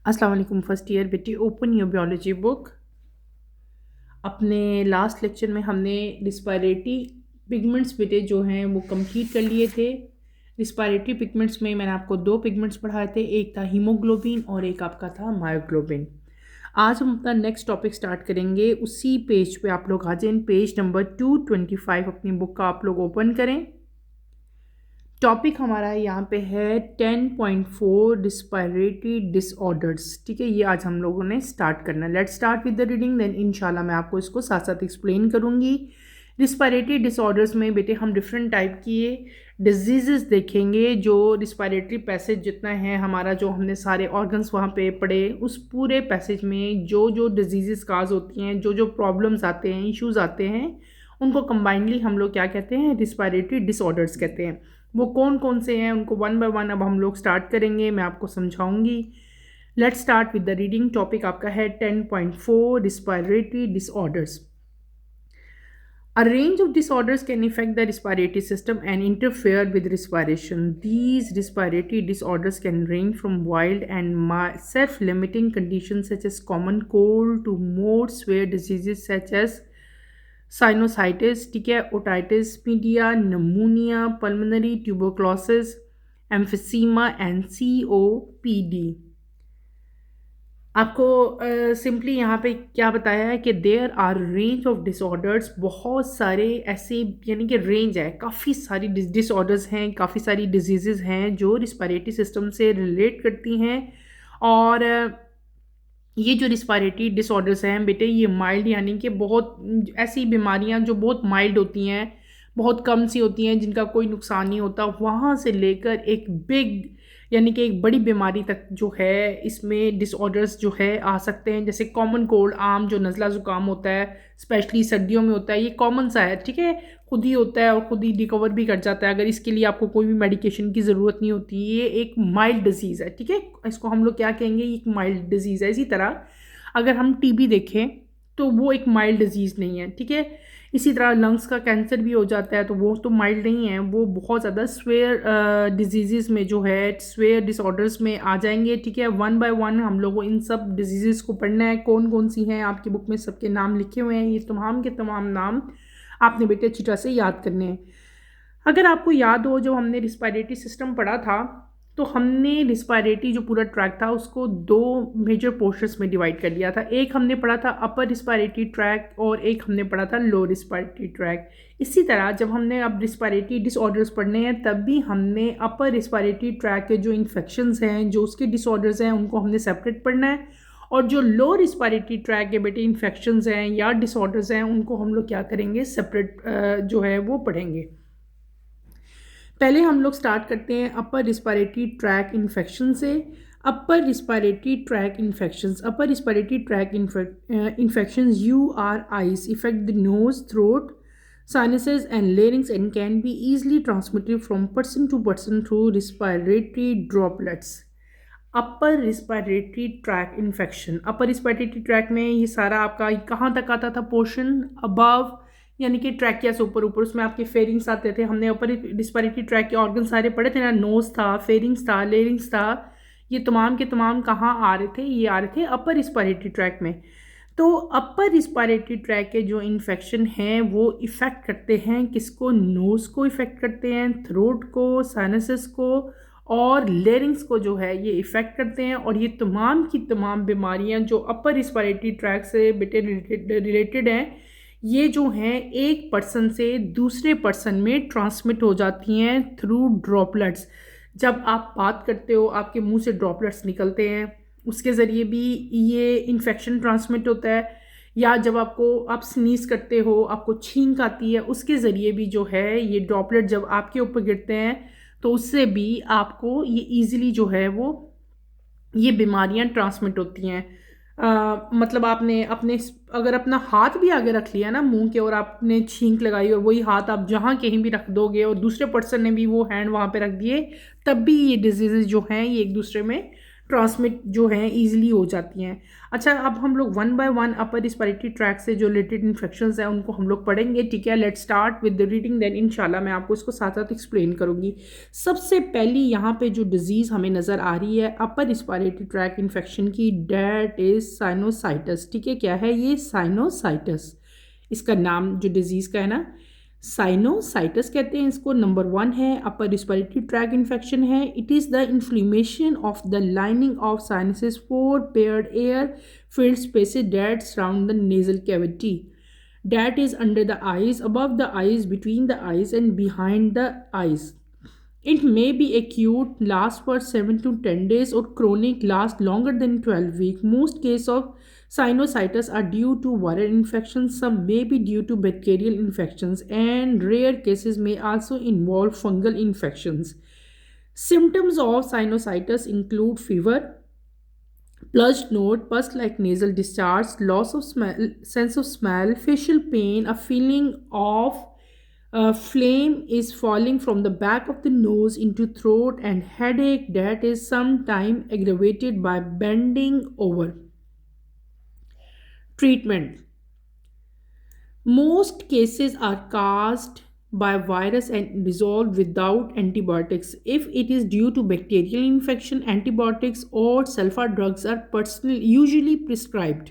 अस्सलाम वालेकुम first year बेटी। Open your biology book. अपने लास्ट लेक्चर में हमने रिस्पायरेटरी पिगमेंट्स बेटे जो हैं वो कंप्लीट कर लिए थे। रिस्पायरेटरी पिगमेंट्स में मैंने आपको दो पिगमेंट्स पढ़ाए थे, एक था हीमोग्लोबिन और एक आपका था मायोग्लोबिन। आज हम अपना नेक्स्ट टॉपिक स्टार्ट करेंगे। उसी पेज पे आप लोग आ जाएं, पेज नंबर 225 अपनी बुक का आप लोग ओपन करें। टॉपिक हमारा यहाँ पे है 10.4 रिस्पायरेटरी डिसऑर्डर्स। ठीक है, ये आज हम लोगों ने स्टार्ट करना है। Let's start with the reading, then इंशाल्लाह मैं आपको इसको साथ साथ एक्सप्लेन करूँगी। रिस्पायरेटरी डिसऑर्डर्स में बेटे हम डिफरेंट टाइप की डिजीज़ देखेंगे। जो रिस्पायरेटरी पैसेज जितना है हमारा, जो हमने सारे ऑर्गन्स वहाँ पे पढ़े, उस पूरे पैसेज में जो जो डिजीज़ काज होती हैं, जो जो प्रॉब्लम्स आते हैं, इश्यूज़ आते हैं, उनको कंबाइनली हम लोग क्या कहते हैं, रिस्पायरेटरी डिसऑर्डर्स कहते हैं। वो कौन कौन से हैं उनको वन बाय वन अब हम लोग स्टार्ट करेंगे, मैं आपको समझाऊंगी। Let's start with the reading. Topic आपका है 10.4 respiratory disorders. A range of disorders can affect the respiratory system and interfere with respiration. These respiratory disorders can range from mild and self-limiting conditions such as common cold to more severe diseases such as sinusitis, ठीक है, otitis media, pneumonia, pulmonary tuberculosis, emphysema and COPD। आपको simply यहाँ पे क्या बताया है कि there are range of disorders. बहुत सारे ऐसे, यानी कि रेंज है, काफ़ी सारी डिसऑर्डर्स हैं, काफ़ी सारी डिजीज़ हैं जो रिस्पायरेटरी सिस्टम से रिलेट करती हैं। और ये जो रिस्पायरेटरी डिसऑर्डर्स हैं बेटे, ये माइल्ड यानी कि बहुत ऐसी बीमारियां जो बहुत माइल्ड होती हैं, बहुत कम सी होती हैं, जिनका कोई नुकसान नहीं होता, वहाँ से लेकर एक बिग यानी कि एक बड़ी बीमारी तक जो है इसमें डिसऑर्डर्स जो है आ सकते हैं। जैसे कॉमन कोल्ड, आम जो नज़ला ज़ुकाम होता है, स्पेशली सर्दियों में होता है, ये कॉमन सा है, ठीक है, खुद ही होता है और खुद ही रिकवर भी कर जाता है। अगर इसके लिए आपको कोई भी मेडिकेशन की ज़रूरत नहीं होती। ये एक माइल्ड डिजीज़ है, ठीक है, इसको हम लोग क्या कहेंगे, एक माइल्ड डिजीज़ है। इसी तरह अगर हम TB देखें तो वो एक माइल्ड डिजीज़ नहीं है, ठीक है। इसी तरह लंग्स का कैंसर भी हो जाता है तो वो तो माइल्ड नहीं है, वो बहुत ज़्यादा स्वेयर डिजीज़ में जो है, स्वेयर डिसऑर्डर्स में आ जाएंगे, ठीक है। वन बाय वन हम लोगों इन सब डिजीज़ को पढ़ना है। कौन कौन सी हैं आपकी बुक में सबके नाम लिखे हुए हैं, ये तमाम के तमाम नाम आपने बेटे अच्छी तरह से याद करने हैं। अगर आपको याद हो, जब हमने रिस्पायरेटरी सिस्टम पढ़ा था तो हमने रिस्पायरेटरी जो पूरा ट्रैक था उसको दो मेजर पोर्शंस में डिवाइड कर लिया था। एक हमने पढ़ा था अपर रिस्पायरेटरी ट्रैक और एक हमने पढ़ा था लो रिस्पायरेटरी ट्रैक। इसी तरह जब हमने अब रिस्पायरेटरी डिसऑर्डर्स पढ़ने हैं तब भी हमने अपर रिस्पायरेटरी ट्रैक के जो इन्फेक्शंस हैं, जो उसके डिसऑर्डर्स हैं, उनको हमने सेपरेट पढ़ना है। और जो लो रिस्पायरेटरी ट्रैक के बेटे इन्फेक्शंस हैं या डिसऑर्डर्स हैं, उनको हम लोग क्या करेंगे, सेपरेट जो है वो पढ़ेंगे। पहले हम लोग स्टार्ट करते हैं अपर रिस्पायरेटरी ट्रैक इन्फेक्शन से। Upper respiratory tract infections, upper respiratory tract infections URIs effect the nose, throat, sinuses and larynx and can be easily transmitted from person to person through respiratory droplets. Upper respiratory tract infection, upper respiratory track में ये सारा आपका कहाँ तक आता था portion, above यानी कि ट्रैकिया से ऊपर ऊपर, उसमें आपके फेरिंग्स आते थे। हमने ऊपर रिस्पायरेटरी ट्रैक के ऑर्गन सारे पढ़े थे ना, नोज था, फेरिंग्स था, लेरिंग्स था, ये तमाम के तमाम कहाँ आ रहे थे, ये आ रहे थे अपर रिस्पायरेटरी ट्रैक में। तो अपर रिस्पायरेटरी ट्रैक के जो इन्फेक्शन हैं वो इफ़ेक्ट करते हैं किसको, नोज़ को इफ़ेक्ट करते हैं, थ्रोट को, साइनसेस को और लेरिंग्स को जो है ये इफ़ेक्ट करते हैं। और ये तमाम की तमाम बीमारियां जो अपर रिस्पायरेटरी ट्रैक से बेटे रिलेटेड हैं, ये जो हैं एक पर्सन से दूसरे पर्सन में ट्रांसमिट हो जाती हैं थ्रू ड्रॉपलेट्स। जब आप बात करते हो आपके मुंह से ड्रॉपलेट्स निकलते हैं, उसके ज़रिए भी ये इन्फेक्शन ट्रांसमिट होता है। या जब आप स्नीज़ करते हो, आपको छींक आती है, उसके ज़रिए भी जो है ये ड्रॉपलेट जब आपके ऊपर गिरते हैं तो उससे भी आपको ये ईज़िली जो है वो ये बीमारियां ट्रांसमिट होती हैं। मतलब आपने अगर अपना हाथ भी आगे रख लिया ना मुंह के और आपने छींक लगाई और वही हाथ आप जहाँ कहीं भी रख दोगे और दूसरे पर्सन ने भी वो हैंड वहाँ पे रख दिए, तब भी ये डिजीज़ जो हैं ये एक दूसरे में ट्रांसमिट जो हैं ईजिली हो जाती हैं। अच्छा, अब हम लोग one by one upper respiratory track से जो रिलेटेड इन्फेक्शंस हैं उनको हम लोग पढ़ेंगे, ठीक है। Let's start with the reading, then इंशाल्लाह मैं आपको इसको साथ साथ एक्सप्लेन करूंगी। सबसे पहली यहाँ पे जो डिजीज़ हमें नज़र आ रही है अपर रिस्पिरेटरी ट्रैक इन्फेक्शन की, डेट इज़ साइनोसाइटस, ठीक है। क्या है ये? साइनोसाइटस, इसका नाम जो डिजीज़ का है ना, साइनोसाइटस कहते हैं इसको। नंबर 1 है अपर रिस्पिरेटरी ट्रैक इन्फेक्शन है। It is the inflammation of the lining of sinuses four paired air filled spaces that surround the nasal cavity, that is under the eyes, above the eyes, between the eyes and behind the eyes. It may be acute, last for 7 to 10 days, or chronic, last longer than 12 weeks. Most cases of sinusitis are due to viral infections, some may be due to bacterial infections, and rare cases may also involve fungal infections. Symptoms of sinusitis include fever, Blurred note, pus-like nasal discharge, loss of smell, sense of smell, facial pain, a feeling of flame is falling from the back of the nose into throat, and headache that is sometimes aggravated by bending over. Treatment. Most cases are caused by virus and resolved without antibiotics. If it is due to bacterial infection, antibiotics or sulfa drugs are usually prescribed.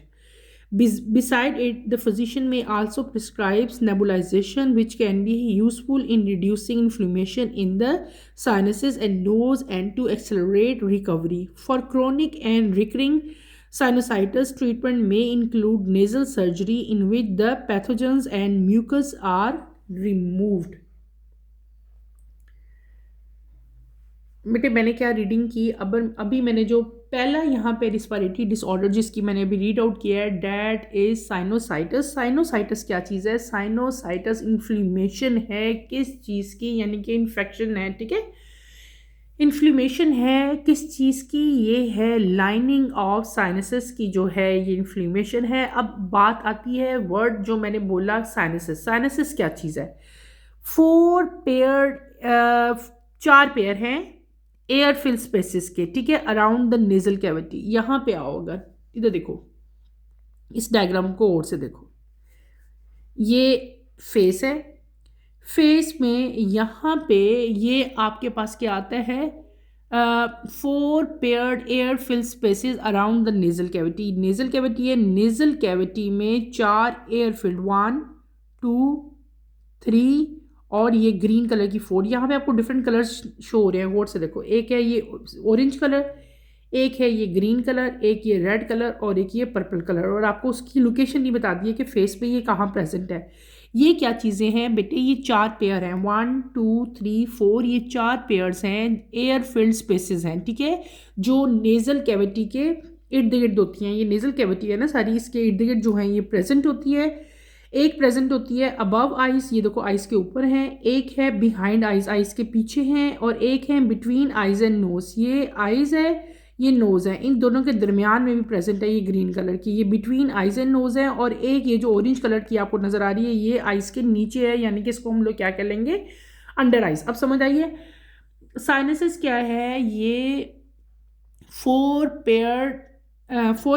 Beside it, the physician may also prescribe nebulization, which can be useful in reducing inflammation in the sinuses and nose and to accelerate recovery. For chronic and recurring sinusitis, treatment may include nasal surgery in which the pathogens and mucus are removed. बेटे मैंने क्या reading की, अब अभी मैंने जो पहला यहाँ पे रिस्पिरेटरी डिसऑर्डर जिसकी मैंने अभी रीड आउट किया है, डैट इज साइनोसाइटस। साइनोसाइटस क्या चीज़ है? साइनोसाइटस इन्फ्लेमेशन है किस चीज़ की, यानी कि इन्फेक्शन है, ठीक है। इन्फ्लेमेशन है किस चीज़ की? ये है लाइनिंग ऑफ साइनसेस की जो है ये इन्फ्लेमेशन है। अब बात आती है वर्ड जो मैंने बोला साइनसेस। साइनसेस क्या चीज़ है? 4 पेयर, 4 पेयर हैं एयर फिल स्पेसिस के, ठीक है, अराउंड द नेजल कैविटी। यहाँ पे आओ, अगर इधर देखो, इस डायग्राम को और से देखो, ये फेस है। फेस में यहाँ पे ये आपके पास क्या आता है? 4 paired air fill spaces around the nasal cavity. Nasal cavity है, नेजल कैविटी में 4 एयर फिल्ड, 1 2 3 और ये ग्रीन कलर की 4। यहाँ पे आपको डिफरेंट कलर्स शो हो रहे हैं, गौर से देखो। एक है ये ऑरेंज कलर, एक है ये ग्रीन कलर, एक ये रेड कलर और एक ये पर्पल कलर, और आपको उसकी लोकेशन नहीं बता दी है कि फेस पे ये कहाँ प्रेजेंट है। ये क्या चीज़ें हैं बेटे? ये 4 पेयर हैं, 1 2 3 4, ये 4 पेयर्स हैं, एयर फिल्ड स्पेसेस हैं, ठीक है, जो नेजल कैविटी के इर्द गिर्द होती हैं। ये नेजल कैविटी है ना सारी, इसके इर्द गिर्द जो है ये प्रेजेंट होती है। एक प्रेजेंट होती है अबव आइज, ये देखो आइज के ऊपर है, एक है बिहाइंड आइज, आइज के पीछे हैं, और एक है बिटवीन आइज एंड नोज। ये आइज है, ये नोज़ है, इन दोनों के दरमियान में भी प्रेजेंट है ये ग्रीन कलर की, ये बिटवीन आइज एंड नोज़ है। और एक ये जो ऑरेंज कलर की आपको नज़र आ रही है ये आइज के नीचे है, यानी कि इसको हम लोग क्या कह लेंगे? Under eyes. अब समझ आइए साइनसेस क्या है? ये 4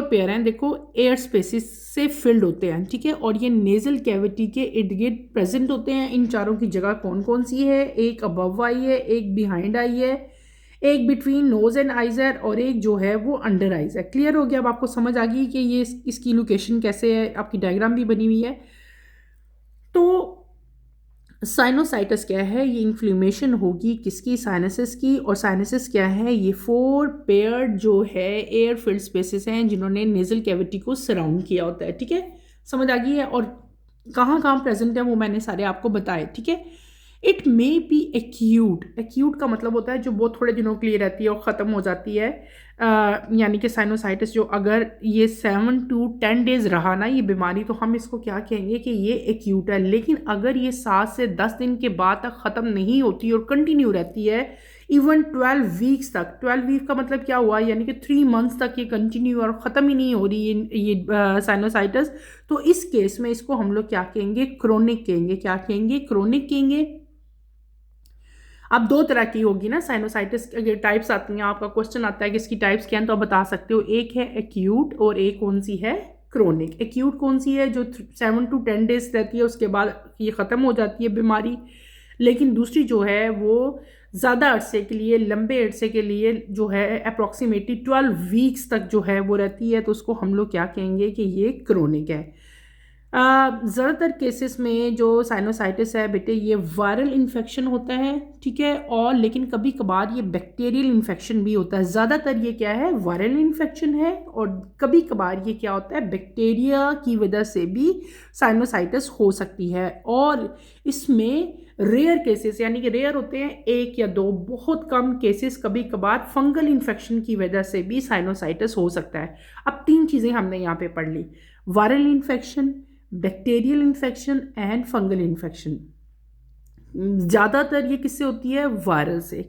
पेयर हैं, देखो, एयर स्पेसिस से फिल्ड होते हैं, ठीक है, और ये नेजल कैविटी के इर्द गिर्द प्रेजेंट होते हैं। इन चारों की जगह कौन कौन सी है? एक अबव आई है, एक बिहाइंड आई है, एक बिटवीन नोज एंड आइज है, और एक जो है वो अंडर आइज है। क्लियर हो गया? अब आपको समझ आ गई कि ये इसकी लोकेशन कैसे है, आपकी डायग्राम भी बनी हुई है। तो साइनोसाइटस क्या है? ये इन्फ्लेमेशन होगी किसकी? साइनसेस की। और साइनसेस क्या है? ये 4 पेयर जो है एयर फिल्ड स्पेसेस हैं जिन्होंने नेजल कैविटी को सराउंड किया होता है, ठीक है, समझ आ गई है। और कहाँ कहाँ प्रेजेंट है वो मैंने सारे आपको बताए, ठीक है। It may be acute. Acute का मतलब होता है जो बहुत थोड़े दिनों के लिए रहती है और ख़त्म हो जाती है, यानी कि साइनोसाइटिस जो अगर ये 7 to 10 डेज़ रहा ना ये बीमारी, तो हम इसको क्या कहेंगे कि ये एक्यूट है। लेकिन अगर ये 7 से 10 दिन के बाद तक ख़त्म नहीं होती और कंटिन्यू रहती है इवन 12 वीक्स तक, 12 वीक का मतलब क्या हुआ, यानी कि 3 मंथ्स तक ये कंटिन्यू और ख़त्म ही नहीं हो रही ये साइनोसाइटिस, तो इस केस में इसको हम लोग क्या कहेंगे? क्रोनिक कहेंगे। क्या कहेंगे? क्रोनिक कहेंगे। अब दो तरह की होगी ना साइनोसाइटिस, अगर टाइप्स आती हैं, आपका क्वेश्चन आता है कि इसकी टाइप्स क्या हैं, तो आप बता सकते हो। एक है एक्यूट और एक कौन सी है, क्रोनिक। एक्यूट कौन सी है, जो 7 to 10 डेज रहती है, उसके बाद ये ख़त्म हो जाती है बीमारी। लेकिन दूसरी जो है वो ज़्यादा अरसे के लिए, लंबे अरसे के लिए जो है अप्रॉक्सीमेटली 12 वीक्स तक जो है वो रहती है, तो उसको हम लोग क्या कहेंगे कि ये क्रोनिक है। ज़्यादातर केसेस में जो साइनोसाइटिस है बेटे, ये वायरल इन्फेक्शन होता है, ठीक है, और लेकिन कभी कभार ये बैक्टीरियल इन्फेक्शन भी होता है। ज़्यादातर ये क्या है, वायरल इन्फेक्शन है, और कभी कभार ये क्या होता है, बैक्टीरिया की वजह से भी साइनोसाइटिस हो सकती है। और इसमें रेयर केसेस, यानी कि रेयर होते हैं एक या दो, बहुत कम केसेस, कभी कभार फंगल इन्फेक्शन की वजह से भी साइनोसाइटिस हो सकता है। अब तीन चीज़ें हमने यहाँ पे पढ़ ली, viral infection, bacterial infection and fungal infection. ज़्यादातर ये किससे होती है, वायरल से।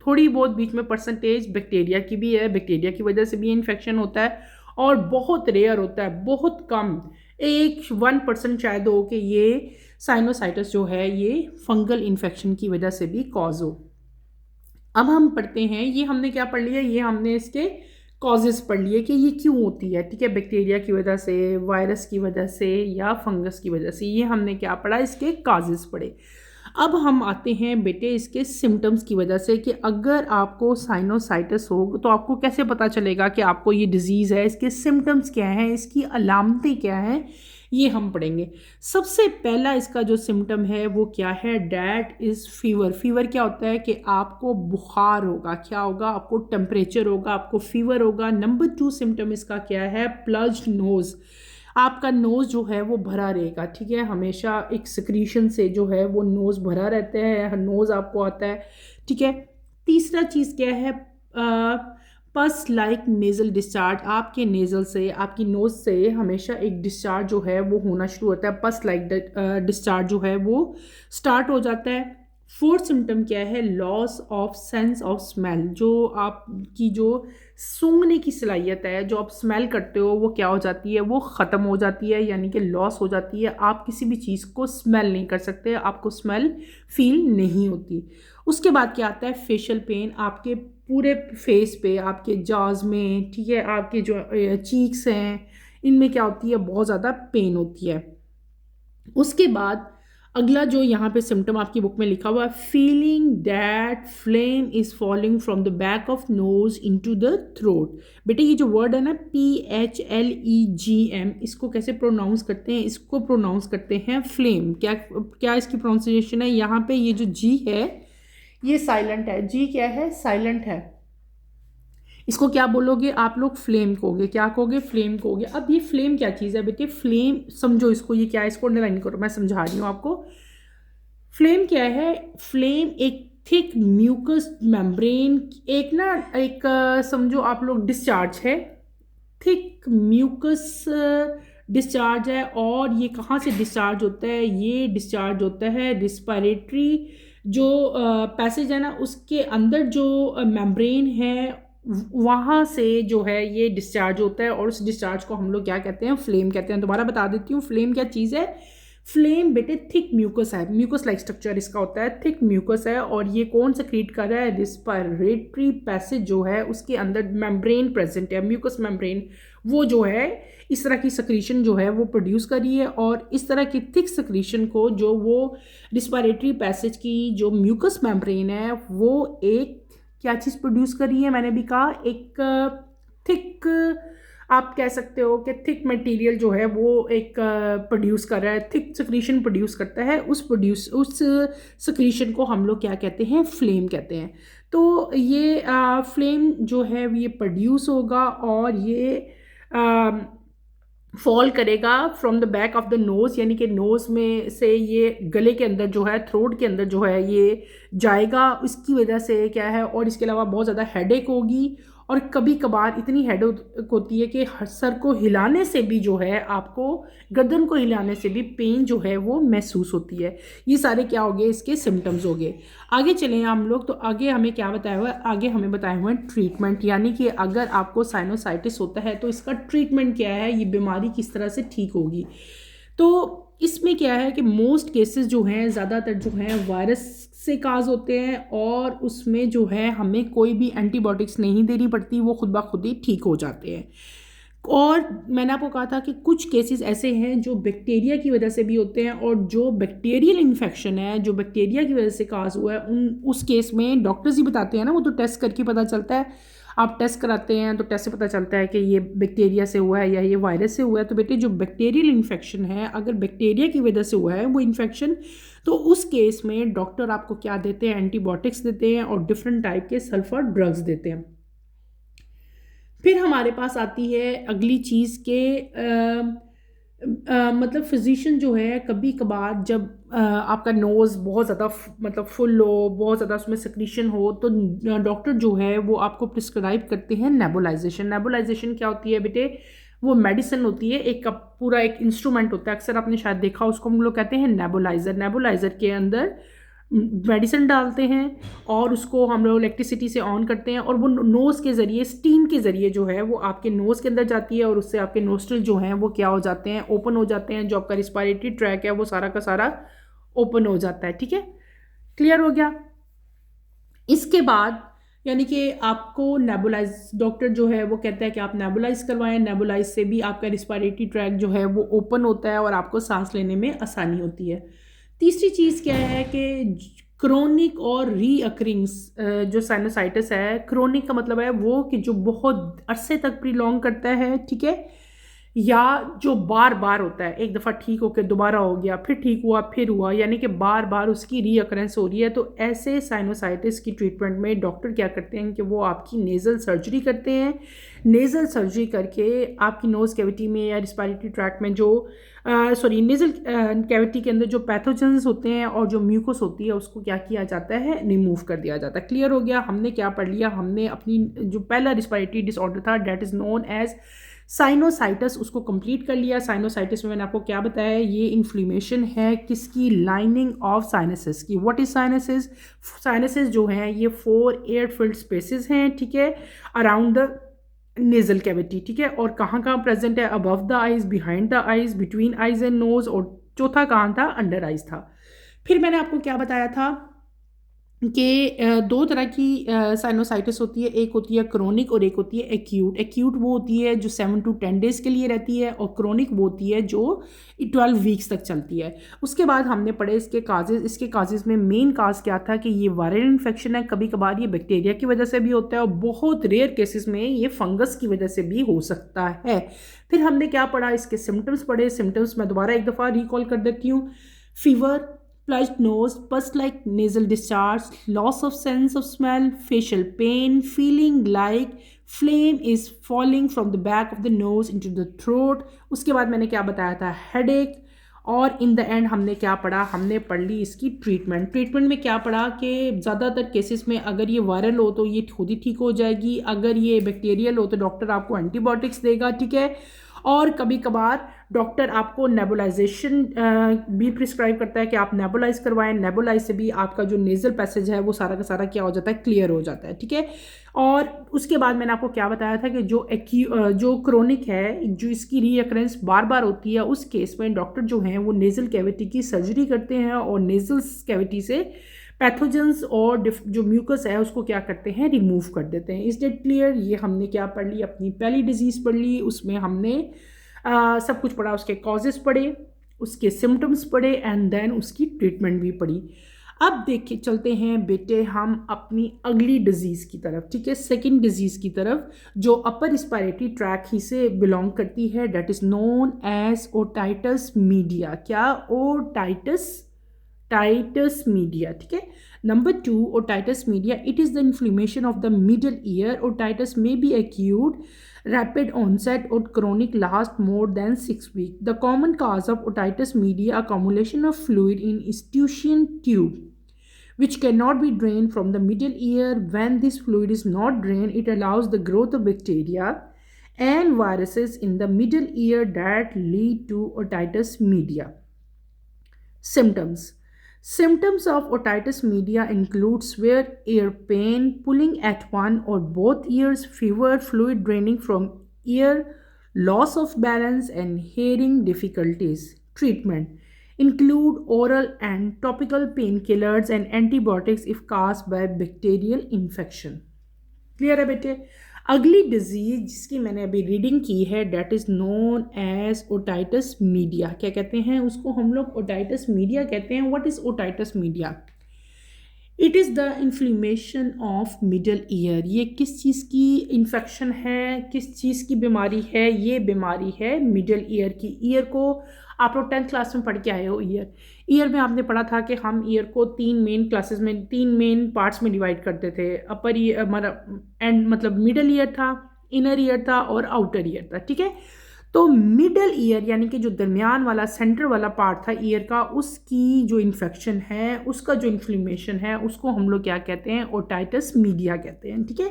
थोड़ी बहुत बीच में परसेंटेज बैक्टीरिया की भी है, बैक्टीरिया की वजह से भी इन्फेक्शन होता है, और बहुत रेयर होता है, बहुत कम, 1% शायद हो कि ये साइनोसाइटिस जो है ये फंगल इन्फेक्शन की वजह से भी कॉज हो। अब हम पढ़ते हैं, ये हमने क्या पढ़ लिया, ये हमने इसके कॉजेज़ पढ़ लिए कि ये क्यों होती है, ठीक है, बैक्टीरिया की वजह से, वायरस की वजह से या फंगस की वजह से। ये हमने क्या पढ़ा, इसके कॉजेज़ पढ़े। अब हम आते हैं बेटे इसके सिम्टम्स की वजह से, कि अगर आपको साइनोसाइटिस हो तो आपको कैसे पता चलेगा कि आपको ये डिजीज़ है, इसके सिम्टम्स क्या हैं, इसकी अलामतें क्या हैं, ये हम पढ़ेंगे। सबसे पहला इसका जो सिम्टम है वो क्या है, डैट इज़ फीवर। फीवर क्या होता है कि आपको बुखार होगा, क्या होगा, आपको टेम्परेचर होगा, आपको फीवर होगा। नंबर 2 सिम्टम इसका क्या है, प्लज्ड नोज़। आपका नोज़ जो है वो भरा रहेगा, ठीक है, हमेशा एक सिक्रीशन से जो है वो नोज़ भरा रहता है, नोज़ आपको आता है, ठीक है। तीसरा चीज़ क्या है, पस लाइक नेज़ल डिस्चार्ज। आपके नेज़ल से, आपकी नोज़ से हमेशा एक डिस्चार्ज जो है वो होना शुरू होता है, पस लाइक डिस्चार्ज जो है वो स्टार्ट हो जाता है। फोर्थ सिम्टम क्या है, loss of sense of smell. जो आपकी जो सूंघने की सलाहियत है, जो आप स्मेल करते हो, वो क्या हो जाती है, वो ख़त्म हो जाती है, यानी कि लॉस हो जाती है। आप किसी भी चीज़ को स्मेल नहीं कर सकते, आपको स्मेल फील नहीं होती। उसके बाद क्या आता है, फेशियल पेन। आपके पूरे फेस पे, आपके जॉज में, ठीक है, आपके जो चीक्स हैं, इनमें क्या होती है, बहुत ज़्यादा पेन होती है। उसके बाद अगला जो यहाँ पे सिम्टम आपकी बुक में लिखा हुआ है, feeling that flame is falling from the back of nose into the throat. बेटे ये जो वर्ड है ना, PHLEGM, इसको कैसे प्रोनाउंस करते हैं, इसको प्रोनाउंस करते हैं फ्लेम। क्या क्या इसकी प्रोनाउंसिएशन है, यहाँ पे ये जो जी है ये साइलेंट है, जी क्या है, साइलेंट है। इसको क्या बोलोगे आप लोग, फ्लेम कहोगे। क्या कहोगे, फ्लेम कहोगे। अब ये फ्लेम क्या चीज़ है बेटे, फ्लेम समझो इसको, ये क्या है, इसको अंडरलाइन करो, मैं समझा रही हूँ आपको। फ्लेम क्या है, फ्लेम एक थिक म्यूकस मेम्ब्रेन, एक ना एक समझो आप लोग डिस्चार्ज है, थिक म्यूकस डिस्चार्ज है। और ये कहाँ से डिस्चार्ज होता है, ये डिस्चार्ज होता है रिस्पायरेटरी जो पैसेज है ना, उसके अंदर जो मेम्ब्रेन है वहाँ से जो है ये डिस्चार्ज होता है, और उस डिस्चार्ज को हम लोग क्या कहते हैं, फ्लेम कहते हैं। दोबारा बता देती हूँ, फ्लेम क्या चीज़ है, फ्लेम बेटे थिक म्यूकस है, म्यूकस लाइक स्ट्रक्चर इसका होता है, थिक म्यूकस है। और ये कौन सेक्रीट कर रहा है, रिस्पायरेटरी पैसेज जो है उसके अंदर मेम्ब्रेन प्रेजेंट है, म्यूकस मेम्ब्रेन, वो जो है इस तरह की सक्रीशन जो है वो प्रोड्यूस कर रही है। और इस तरह की थिक सक्रीशन को जो वो रिस्पायरेटरी पैसेज की जो म्यूकस मेम्ब्रेन है वो एक क्या चीज़ प्रोड्यूस कर रही है, मैंने भी कहा एक थिक, आप कह सकते हो कि थिक मटेरियल जो है वो एक प्रोड्यूस कर रहा है, थिक सक्रीशन प्रोड्यूस करता है। उस सक्रीशन को हम लोग क्या कहते हैं, फ्लेम कहते हैं। तो ये फ्लेम जो है ये प्रोड्यूस होगा, और ये फॉल करेगा from the back of the nose, यानी कि नोज़ में से ये गले के अंदर जो है, थ्रोट के अंदर जो है ये जाएगा। इसकी वजह से क्या है, और इसके अलावा बहुत ज़्यादा हेडेक होगी, और कभी कभार इतनी हेडेक होती है कि सर को हिलाने से भी जो है, आपको गर्दन को हिलाने से भी पेन जो है वो महसूस होती है। ये सारे क्या हो गए, इसके सिम्टम्स हो गए। आगे चलें हम लोग, तो आगे हमें क्या बताया हुआ है, आगे हमें बताया हुआ है ट्रीटमेंट, यानी कि अगर आपको साइनोसाइटिस होता है तो इसका ट्रीटमेंट क्या है, ये बीमारी किस तरह से ठीक होगी। तो इसमें क्या है कि मोस्ट केसेस जो हैं ज़्यादातर जो हैं वायरस से काज होते हैं, और उसमें जो है हमें कोई भी एंटीबायोटिक्स नहीं देनी पड़ती, वो खुद ब खुद ही ठीक हो जाते हैं। और मैंने आपको कहा था कि कुछ केसेस ऐसे हैं जो बैक्टीरिया की वजह से भी होते हैं, और जो बैक्टीरियल इन्फेक्शन है, जो बैक्टीरिया की वजह से काज हुआ है, उस केस में डॉक्टर्स ही बताते हैं ना, वो तो टेस्ट करके पता चलता है। आप टेस्ट कराते हैं तो टेस्ट से पता चलता है कि ये बैक्टीरिया से हुआ है या ये वायरस से हुआ है। तो बेटे जो बैक्टीरियल इन्फेक्शन है, अगर बैक्टीरिया की वजह से हुआ है वो इन्फेक्शन, तो उस केस में डॉक्टर आपको क्या देते हैं, एंटीबायोटिक्स देते हैं और डिफरेंट टाइप के सल्फर ड्रग्स देते हैं। फिर हमारे पास आती है अगली चीज़ के मतलब फिजिशियन जो है, कभी कभार जब आपका नोज़ बहुत ज़्यादा मतलब फुल हो, बहुत ज़्यादा उसमें सिक्रीशन हो, तो डॉक्टर जो है वो आपको प्रिस्क्राइब करते हैं नेबुलाइजेशन। नेबुलाइजेशन क्या होती है बेटे, वो मेडिसिन होती है, एक पूरा एक इंस्ट्रूमेंट होता है, अक्सर आपने शायद देखा, उसको हम लोग कहते हैं नेबुलाइज़र। नेबुलाइज़र के अंदर मेडिसिन डालते हैं और उसको हम लोग इलेक्ट्रिसिटी से ऑन करते हैं, और वो नोज़ के ज़रिए, स्टीम के ज़रिए जो है वो आपके नोज़ के अंदर जाती है, और उससे आपके नोस्ट्रल जो हैं वो क्या हो जाते हैं, ओपन हो जाते हैं। जो आपका रिस्पायरेटरी ट्रैक है वो सारा का सारा ओपन हो जाता है। ठीक है, क्लियर हो गया। इसके बाद यानी कि आपको नेबुलाइज, डॉक्टर जो है वो कहता है कि आप नेबुलाइज करवाएं। नेबुलाइज से भी आपका रिस्पायरेटरी ट्रैक जो है वो ओपन होता है और आपको सांस लेने में आसानी होती है। तीसरी चीज़ क्या है कि क्रोनिक और रीअकरिंग जो साइनोसाइटिस है, क्रोनिक का मतलब है वो कि जो बहुत अरसे तक प्रीलॉन्ग करता है, ठीक है, या जो बार बार होता है, एक दफ़ा ठीक होकर दोबारा हो गया, फिर ठीक हुआ, फिर हुआ, यानी कि बार बार उसकी रीअकरेंस हो रही है। तो ऐसे साइनोसाइटिस की ट्रीटमेंट में डॉक्टर क्या करते हैं कि वो आपकी नेज़ल सर्जरी करते हैं। नेज़ल सर्जरी करके आपकी नोज़ कैविटी में या रिस्पायरेटरी ट्रैक्ट में जो नेज़ल कैविटी के अंदर जो पैथोजेंस होते हैं और जो म्यूकस होती है, उसको क्या किया जाता है, रिमूव कर दिया जाता है। क्लियर हो गया। हमने क्या पढ़ लिया, हमने अपनी जो पहला रिस्पायरेटरी डिसऑर्डर था, that is known as sinusitis, उसको कंप्लीट कर लिया। साइनोसाइटिस में मैंने आपको क्या बताया, ये इन्फ्लेमेशन है किसकी, लाइनिंग ऑफ साइनसेस की। व्हाट इज साइनसेस, साइनसेस जो हैं ये 4 एयर फिल्ड स्पेसेस हैं, ठीक है, अराउंड द नेजल कैविटी, ठीक है। और कहाँ कहाँ प्रेजेंट है, above the eyes, behind the eyes, between eyes and nose, और चौथा कहाँ था, अंडर आइज था। फिर मैंने आपको क्या बताया था कि दो तरह की साइनोसाइटिस होती है, एक होती है क्रोनिक और एक होती है एक्यूट। एक्यूट वो होती है जो 7 to 10 डेज़ के लिए रहती है, और क्रोनिक वो होती है जो 12 वीक्स तक चलती है। उसके बाद हमने पढ़े इसके काजेज़। इसके काजेज़ में मेन काज क्या था कि ये वायरल इन्फेक्शन है, कभी कभार ये बैक्टीरिया की वजह से भी होता है, और बहुत रेयर केसेस में ये फंगस की वजह से भी हो सकता है। फिर हमने क्या पढ़ा, इसके सिम्टम्स पढ़े। सिम्टम्स मैं दोबारा एक दफ़ा रिकॉल कर देती हूँ। Fever, plugged nose, pus-like nasal discharge, loss of sense of smell, facial pain, feeling like flame is falling from the back of the nose into the throat। उसके बाद मैंने क्या बताया था, headache। और इन द एंड हमने क्या पढ़ा, हमने पढ़ ली इसकी ट्रीटमेंट। ट्रीटमेंट में क्या पढ़ा कि ज़्यादातर केसेस में अगर ये वायरल हो तो ये खुद ही ठीक हो जाएगी, अगर ये बैक्टीरियल हो तो डॉक्टर आपको एंटीबायोटिक्स देगा, ठीक है। और कभी कभार डॉक्टर आपको नेबुलाइजेशन भी प्रिस्क्राइब करता है कि आप नेबुलाइज करवाएं। नेबुलाइज से भी आपका जो नेजल पैसेज है वो सारा का सारा क्या हो जाता है, क्लियर हो जाता है, ठीक है। और उसके बाद मैंने आपको क्या बताया था कि जो क्रोनिक है, जो इसकी रीअकरेंस बार बार होती है, उस केस में डॉक्टर जो हैं वो नेजल कैविटी की सर्जरी करते हैं और नेजल कैविटी से पैथोजेंस और जो म्यूकस है उसको क्या करते हैं, रिमूव कर देते हैं। Is that clear. ये हमने क्या पढ़ ली, अपनी पहली डिजीज़ पढ़ ली, उसमें हमने सब कुछ पढ़ा, उसके कॉजेज़ पढ़े, उसके सिम्टम्स पढ़े, एंड देन उसकी ट्रीटमेंट भी पढ़ी। अब देखिए चलते हैं बेटे हम अपनी अगली डिजीज़ की तरफ, ठीक है, सेकंड डिजीज़ की तरफ, जो अपर रिस्पायरेटरी ट्रैक ही से बिलोंग करती है, that is known as otitis media. क्या, टाइटस मीडिया, ठीक है। Number 2, otitis media, it is the inflammation of the middle ear. Otitis may be acute, rapid onset or chronic, last more than 6 weeks. The common cause of otitis media, accumulation of fluid in Eustachian tube, which cannot be drained from the middle ear. When this fluid is not drained, it allows the growth of bacteria and viruses in the middle ear that lead to otitis media. Symptoms of otitis media include severe ear pain, pulling at one or both ears, fever, fluid draining from ear, loss of balance, and hearing difficulties. treatment include oral and topical painkillers and antibiotics if caused by bacterial infection. Clear है बेटे। अगली disease जिसकी मैंने अभी reading की है that is known as otitis media. क्या कहते हैं उसको हम लोग? ओटाइटिस मीडिया कहते हैं। What is otitis media? It is the inflammation of middle ear. ये किस चीज़ की इन्फेक्शन है, किस चीज़ की बीमारी है? ये बीमारी है मिडल ईयर की। ईयर को आप लोग 10th क्लास में पढ़ के आए हो। ईयर में आपने पढ़ा था कि हम ईयर को तीन मेन पार्ट्स में डिवाइड करते थे। अपर ईयर हमारा एंड मतलब मिडल ईयर था, इनर ईयर था और आउटर ईयर था। ठीक है, तो मिडल ईयर यानी कि जो दरमियान वाला सेंटर वाला पार्ट था ईयर का, उसकी जो इन्फेक्शन है, उसका जो इन्फ्लेमेशन है, उसको हम लोग क्या कहते हैं? ओटाइटिस मीडिया कहते हैं। ठीक है,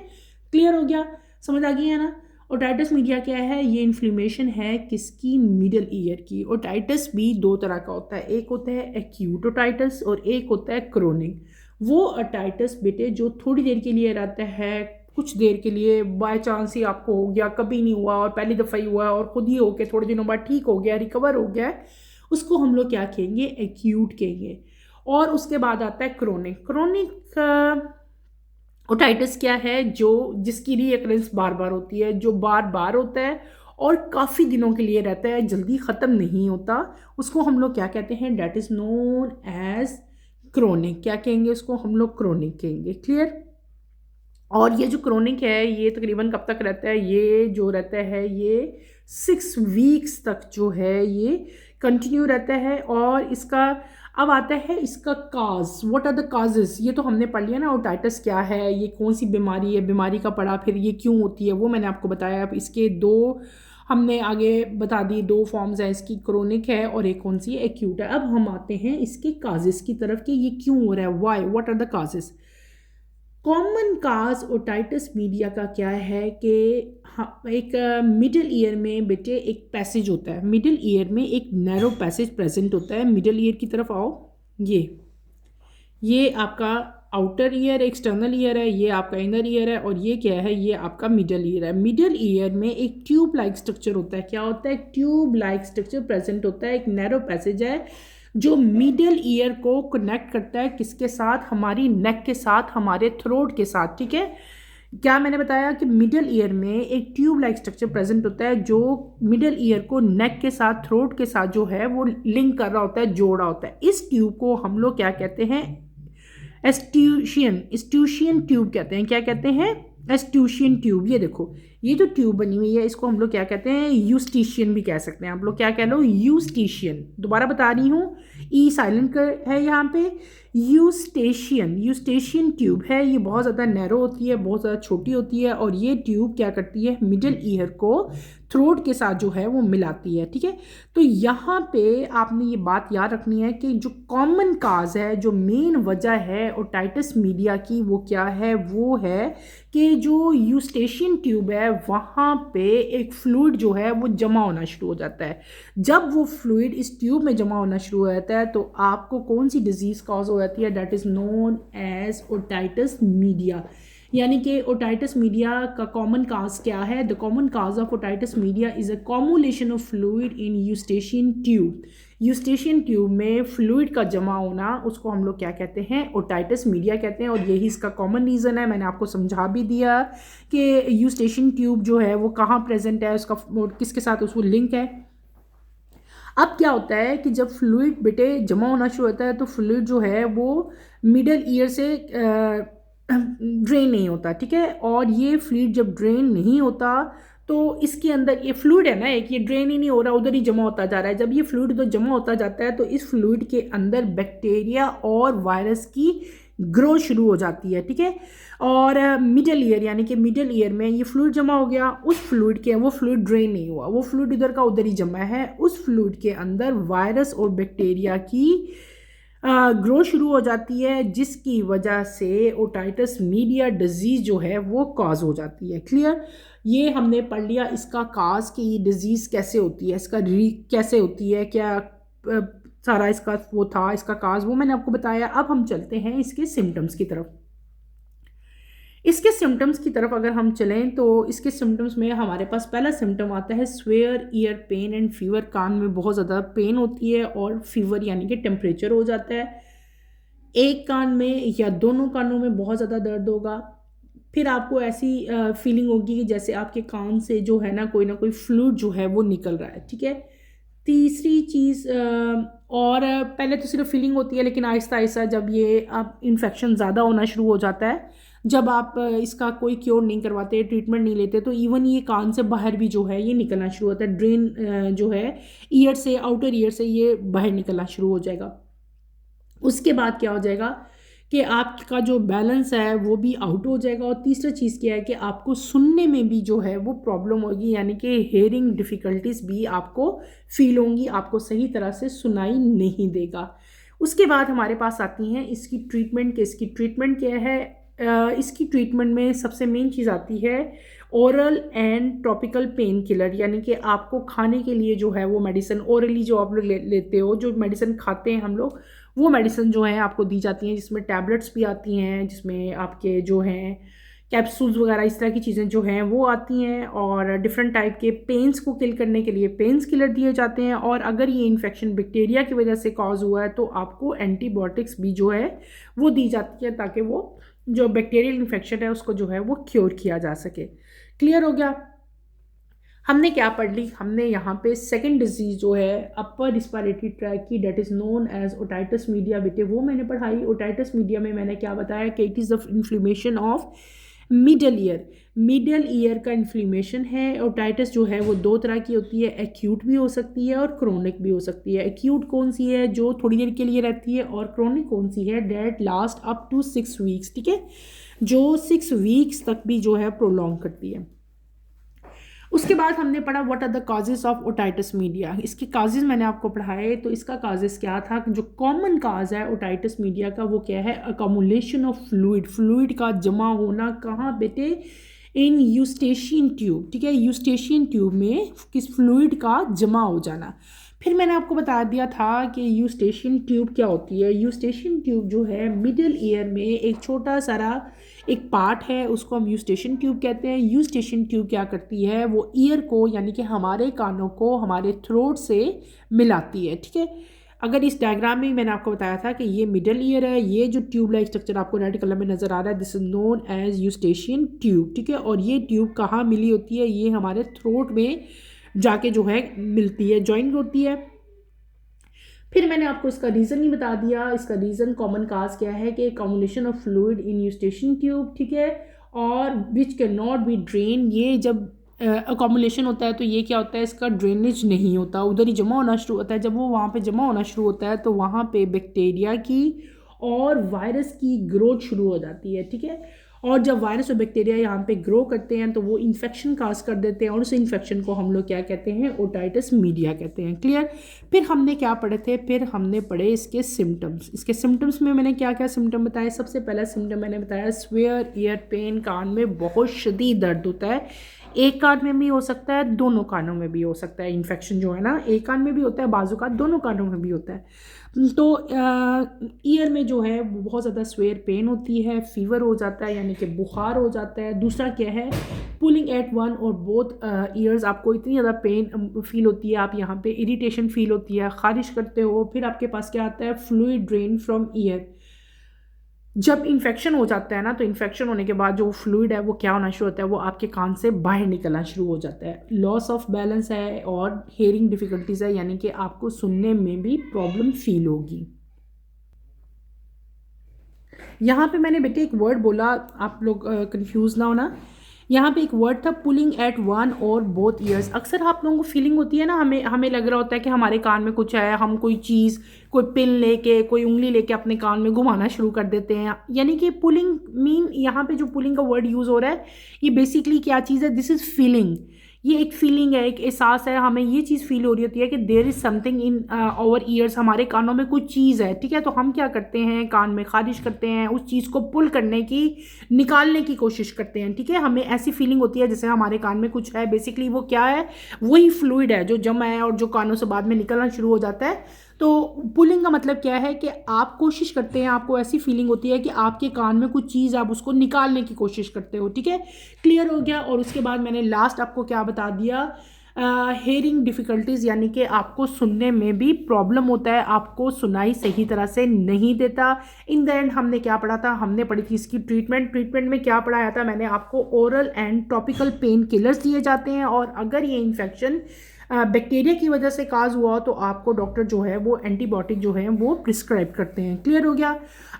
क्लियर हो गया? समझ आ गई है ना? ओटाइटिस मीडिया क्या है? ये इन्फ्लेमेशन है किसकी? मिडल ईयर की। ओटाइटिस भी दो तरह का होता है, एक होता है एक्यूट ओटाइटिस और एक होता है क्रोनिक। वो ओटाइटिस बेटे जो थोड़ी देर के लिए रहता है, कुछ देर के लिए, बाय चांस ही आपको हो गया, कभी नहीं हुआ और पहली दफ़ा ही हुआ और ख़ुद ही होके थोड़े दिनों बाद ठीक हो गया, रिकवर हो गया, उसको हम लोग क्या कहेंगे? एक्यूट कहेंगे। और उसके बाद आता है क्रोनिक। क्रोनिक ओटाइटिस क्या है? जो जिसकी रीअकरेंस बार बार होती है, जो बार बार होता है और काफ़ी दिनों के लिए रहता है, जल्दी ख़त्म नहीं होता, उसको हम लोग क्या कहते हैं? That is known as chronic. क्या कहेंगे उसको? हम लोग क्रोनिक कहेंगे। क्लियर? और ये जो क्रोनिक है ये तकरीबन कब तक रहता है? ये जो रहता है ये 6 वीक्स तक जो है ये कंटिन्यू रहता है। और इसका अब आता है इसका cause. What are the causes? ये तो हमने पढ़ लिया ना, ओटाइटिस क्या है, ये कौन सी बीमारी है, बीमारी का पढ़ा, फिर ये क्यों होती है वो मैंने आपको बताया। अब इसके दो हमने आगे बता दी, दो फॉर्म्स हैं इसकी, क्रोनिक है और एक कौन सी है? एक्यूट है। अब हम आते हैं इसके काजेस की तरफ कि ये क्यों हो रहा है, why, what are the causes. Common cause otitis media का क्या है कि एक मिडिल ईयर में बेटे एक पैसेज होता है, मिडिल ईयर में एक नैरो पैसेज प्रेजेंट होता है। मिडिल ईयर की तरफ आओ, ये आपका आउटर ईयर एक्सटर्नल ईयर है, ये आपका इनर ईयर है और ये क्या है? ये आपका मिडिल ईयर है। मिडिल ईयर में एक ट्यूब लाइक स्ट्रक्चर होता है। क्या होता है? ट्यूब लाइक स्ट्रक्चर प्रेजेंट होता है। एक नैरो पैसेज है जो मिडल ईयर को कनेक्ट करता है किसके साथ? हमारी नेक के साथ, हमारे थ्रोट के साथ। ठीक है, क्या मैंने बताया कि मिडल ईयर में एक ट्यूब लाइक स्ट्रक्चर प्रेजेंट होता है जो मिडल ईयर को नेक के साथ, थ्रोट के साथ जो है वो लिंक कर रहा होता है, जोड़ा होता है। इस ट्यूब को हम लोग क्या कहते हैं? एस्ट्यूशियन ट्यूब कहते हैं। क्या कहते हैं? एस्ट्यूशियन ट्यूब। ये देखो, ये जो ट्यूब बनी हुई है इसको हम लोग क्या कहते हैं? यूस्टिशियन भी कह सकते हैं। आप लोग क्या कह लो? यूस्टिशियन। दोबारा बता रही हूँ, ई साइलेंट है यहाँ पे। यूस्टेशियन ट्यूब है। ये बहुत ज़्यादा नैरो होती है, बहुत ज़्यादा छोटी होती है और ये ट्यूब क्या करती है? मिडिल ईयर को थ्रोट के साथ जो है वो मिलाती है। ठीक है, तो यहाँ पे आपने ये बात याद रखनी है कि जो कॉमन काज है, जो मेन वजह है ओटाइटिस मीडिया की, वो क्या है? वो है कि जो यूस्टेशियन ट्यूब है वहाँ पे एक फ्लूइड जो है वो जमा होना शुरू हो जाता है। जब वो फ्लूइड इस ट्यूब में जमा होना शुरू हो जाता है तो आपको कौन सी डिजीज़ कॉज हो जाती है? That is known as otitis media. यानी कि ओटाइटिस मीडिया का कॉमन काज क्या है? The common cause of otitis media is a accumulation of fluid in Eustachian tube. Eustachian tube में फ्लूइड का जमा होना, उसको हम लोग क्या कहते हैं? ओटाइटिस मीडिया कहते हैं। और यही इसका कॉमन रीज़न है। मैंने आपको समझा भी दिया कि यूस्टेशियन ट्यूब जो है वो कहाँ प्रेजेंट है, उसका किसके साथ उसको लिंक है। अब क्या होता है कि जब फ्लूइड बेटे जमा होना शुरू होता है तो फ्लूइड जो है वो मिडल ईयर से ड्रेन नहीं होता। ठीक है, और ये फ्लूइड जब ड्रेन नहीं होता तो इसके अंदर ये फ्लूइड है ना, एक ये ड्रेन ही नहीं हो रहा, उधर ही जमा होता जा रहा है। जब ये फ्लूइड उधर जमा होता जाता है तो इस फ्लूइड के अंदर बैक्टीरिया और वायरस की ग्रोथ शुरू हो जाती है। ठीक है, और मिडल ईयर यानी कि मिडल ईयर में ये फ्लूइड जमा हो गया, उस फ्लूइड के वो फ्लूइड ड्रेन नहीं हुआ, वो फ्लूइड इधर का उधर ही जमा है। उस फ्लूइड के अंदर वायरस और बैक्टीरिया की ग्रो शुरू हो जाती है, जिसकी वजह से ओटाइटिस मीडिया डिजीज़ जो है वो कॉज हो जाती है। क्लियर? ये हमने पढ़ लिया इसका काज कि ये डिजीज़ कैसे होती है, इसका कैसे होती है, क्या सारा इसका वो था, इसका काज वो मैंने आपको बताया। अब हम चलते हैं इसके सिम्टम्स की तरफ। इसके सिम्टम्स की तरफ अगर हम चलें तो इसके सिम्टम्स में हमारे पास पहला सिम्टम आता है severe ear pain and fever. कान में बहुत ज़्यादा पेन होती है और फीवर यानी कि टेम्परेचर हो जाता है। एक कान में या दोनों कानों में बहुत ज़्यादा दर्द होगा। फिर आपको ऐसी फीलिंग होगी कि जैसे आपके कान से जो है ना कोई फ्लूइड जो है वो निकल रहा है, ठीक है। तीसरी चीज़ और पहले तो सिर्फ फीलिंग होती है, लेकिन आहिस्ता आहिस्ता जब ये आप इन्फेक्शन ज़्यादा होना शुरू हो जाता है, जब आप इसका कोई क्योर नहीं करवाते, ट्रीटमेंट नहीं लेते, तो इवन ये कान से बाहर भी जो है ये निकलना शुरू होता है। ड्रेन जो है ईयर से, आउटर ईयर से ये बाहर निकलना शुरू हो जाएगा। उसके बाद क्या हो जाएगा कि आपका जो बैलेंस है वो भी आउट हो जाएगा। और तीसरा चीज़ क्या है कि आपको सुनने में भी जो है वो प्रॉब्लम होगी, यानी कि हेयरिंग डिफ़िकल्टीज भी आपको फील होंगी, आपको सही तरह से सुनाई नहीं देगा। उसके बाद हमारे पास आती हैं इसकी ट्रीटमेंट। इसकी ट्रीटमेंट क्या है? इसकी ट्रीटमेंट में सबसे मेन चीज़ आती है oral and topical pain killer, यानी कि आपको खाने के लिए जो है वो मेडिसिन ओरली जो आप लोग लेते हो, जो मेडिसिन खाते हैं हम लोग, वो मेडिसिन जो है आपको दी जाती हैं, जिसमें टैबलेट्स भी आती हैं, जिसमें आपके जो हैं कैप्सूल्स वगैरह इस तरह की चीज़ें जो हैं वो आती हैं। और डिफरेंट टाइप के पेन्स को किल करने के लिए पेन्स किलर दिए जाते हैं। और अगर ये इन्फेक्शन बैक्टीरिया की वजह से कॉज हुआ है तो आपको एंटीबायोटिक्स भी जो है वो दी जाती है, ताकि वो जो बैक्टीरियल इन्फेक्शन है उसको जो है वो क्योर किया जा सके। क्लियर हो गया? हमने क्या पढ़ ली? हमने यहाँ पे सेकंड डिजीज जो है अपर रिस्पायरेटरी ट्रैक की, that is known as otitis media, बेटे वो मैंने पढ़ाई। ओटाइटिस मीडिया में मैंने क्या बताया कि it is the inflammation of middle ear. Middle ear का इन्फ्लेमेशन है। ओटाइटिस जो है वो दो तरह की होती है, एक्यूट भी हो सकती है और क्रोनिक भी हो सकती है। एक्यूट कौन सी है? जो थोड़ी देर के लिए रहती है। और क्रोनिक कौन सी है? That last up to 6 weeks, ठीक है, जो 6 वीक्स तक भी जो है प्रोलॉन्ग करती है। उसके बाद हमने पढ़ा what are the causes of otitis media. इसके काजेस मैंने आपको पढ़ाए। तो इसका काजेस क्या था? जो कॉमन काज है ओटाइटिस मीडिया का वो क्या है? अकोमुलेशन ऑफ फ्लूइड, फ्लूइड का जमा होना। कहाँ बेटे? इन यूस्टेशियन ट्यूब, ठीक है, यूस्टेशियन ट्यूब में किस फ्लूइड का जमा हो जाना। फिर मैंने आपको बता दिया था कि यूस्टेशियन ट्यूब क्या होती है। यूस्टेशियन ट्यूब जो है मिडिल ईयर में एक छोटा सारा एक पार्ट है, उसको हम यूस्टेशियन ट्यूब कहते हैं। यूस्टेशियन ट्यूब क्या करती है? वो ईयर को, यानी कि हमारे कानों को हमारे थ्रोट से मिलाती है, ठीक है। अगर इस डायग्राम में मैंने आपको बताया था कि ये मिडल ईयर है, ये जो ट्यूब लाइक स्ट्रक्चर आपको रेड कलर में नज़र आ रहा है, this is known as Eustachian tube, ठीक है। और ये ट्यूब कहाँ मिली होती है? ये हमारे थ्रोट में जाके जो है मिलती है, ज्वाइन होती है। फिर मैंने आपको इसका रीज़न ही बता दिया। इसका रीज़न कॉमन काज क्या है कि accumulation of fluid in Eustachian tube, ठीक है, और which can not be drain. ये जब अकोमुलेशन होता है तो ये क्या होता है? इसका ड्रेनेज नहीं होता, उधर ही जमा होना शुरू होता है। जब वो वहाँ पे जमा होना शुरू होता है तो वहाँ पे बैक्टीरिया की और वायरस की ग्रोथ शुरू हो जाती है, ठीक है। और जब वायरस और बैक्टीरिया यहाँ पे ग्रो करते हैं तो वो इन्फेक्शन काज कर देते हैं, और उस इन्फेक्शन को हम लोग क्या कहते हैं? ओटाइटिस मीडिया कहते हैं। क्लियर? फिर हमने क्या पढ़े थे? फिर हमने पढ़े इसके सिम्टम्स। इसके सिम्टम्स में मैंने क्या क्या सिम्टम बताए? सबसे पहला सिम्टम मैंने बताया स्वेयर ईयर पेन, कान में बहुत शदीद दर्द होता है। एक कान में भी हो सकता है, दोनों कानों में भी हो सकता है। इन्फेक्शन जो है ना, एक कान में भी होता है, बाजू का दोनों कानों में भी होता है। तो ईयर में जो है वो बहुत ज़्यादा स्वेयर पेन होती है, फीवर हो जाता है, यानी कि बुखार हो जाता है। दूसरा क्या है? पुलिंग एट वन और बोथ ईयर्स, आपको इतनी ज़्यादा पेन फील होती है, आप यहाँ पे इरिटेशन फील होती है, खारिश करते हो। फिर आपके पास क्या आता है? Fluid drain from year. जब इन्फेक्शन हो जाता है ना, तो इन्फेक्शन होने के बाद जो फ्लूइड है वो क्या होना शुरू होता है? वो आपके कान से बाहर निकलना शुरू हो जाता है। लॉस ऑफ बैलेंस है और हेयरिंग डिफ़िकल्टीज़ है, यानी कि आपको सुनने में भी प्रॉब्लम फील होगी। यहाँ पे मैंने बेटे एक वर्ड बोला, आप लोग कंफ्यूज ना होना। यहाँ पे एक वर्ड था पुलिंग एट वन और बोथ ईयर्स। अक्सर आप लोगों को फीलिंग होती है ना, हमें लग रहा होता है कि हमारे कान में कुछ है, हम कोई चीज़, कोई पिन लेके, कोई उंगली लेके अपने कान में घुमाना शुरू कर देते हैं। यानी कि पुलिंग मीन, यहाँ पे जो पुलिंग का वर्ड यूज़ हो रहा है ये बेसिकली क्या चीज़ है? This is feeling. ये एक फीलिंग है, एक एहसास है, हमें ये चीज़ फील हो रही होती है कि there is something in our ears, हमारे कानों में कुछ चीज़ है, ठीक है। तो हम क्या करते हैं? कान में खारिश करते हैं, उस चीज़ को पुल करने की, निकालने की कोशिश करते हैं, ठीक है। हमें ऐसी फीलिंग होती है जैसे हमारे कान में कुछ है। बेसिकली वो क्या है? वही फ्लूइड है जो जमा है और जो कानों से बाद में निकलना शुरू हो जाता है। तो पुलिंग का मतलब क्या है कि आप कोशिश करते हैं, आपको ऐसी फीलिंग होती है कि आपके कान में कुछ चीज़, आप उसको निकालने की कोशिश करते हो, ठीक है, क्लियर हो गया। और उसके बाद मैंने लास्ट आपको क्या बता दिया, हेयरिंग डिफ़िकल्टीज़, यानी कि आपको सुनने में भी प्रॉब्लम होता है, आपको सुनाई सही तरह से नहीं देता। इन द एंड हमने क्या पढ़ा था, हमने पढ़ी थी इसकी ट्रीटमेंट में क्या पढ़ाया था मैंने आपको, oral and topical pain killers दिए जाते हैं, और अगर ये इन्फेक्शन बैक्टीरिया की वजह से काज हुआ तो आपको डॉक्टर जो है वो एंटीबायोटिक जो है वो प्रिस्क्राइब करते हैं। क्लियर हो गया।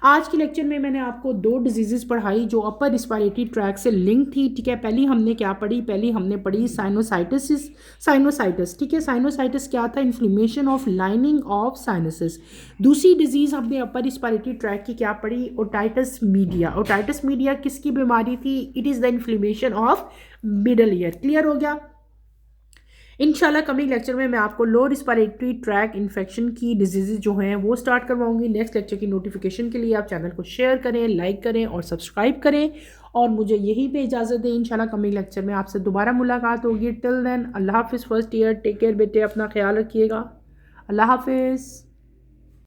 आज के लेक्चर में मैंने आपको 2 डिजीजेस पढ़ाई जो अपर रिस्पायरेटरी ट्रैक से लिंक थी, ठीक है। पहली हमने क्या पढ़ी, पहली हमने पढ़ी साइनोसाइटिस, ठीक है। साइनोसाइटिस क्या था, inflammation of lining of sinuses. दूसरी डिजीज हमने अपर रिस्पायरेटरी ट्रैक की क्या पढ़ी, ओटाइटिस मीडिया। ओटाइटिस मीडिया किसकी बीमारी थी, it is the inflammation of middle ear. Clear हो गया। इंशाल्लाह कमिंग लेक्चर में मैं आपको लो रिस्पायरेटरी ट्रैक इन्फेक्शन की डिजीज़ जो हैं वो स्टार्ट करवाऊंगी। नेक्स्ट लेक्चर की नोटिफिकेशन के लिए आप चैनल को शेयर करें, लाइक करें और सब्सक्राइब करें, और मुझे यहीं पे इजाज़त दें। इंशाल्लाह कमिंग लेक्चर में आपसे दोबारा मुलाकात होगी। टिल देन अल्लाह हाफिज़। फर्स्ट ईयर टेक केयर बेटे, अपना ख्याल रखिएगा। अल्लाह हाफिज़।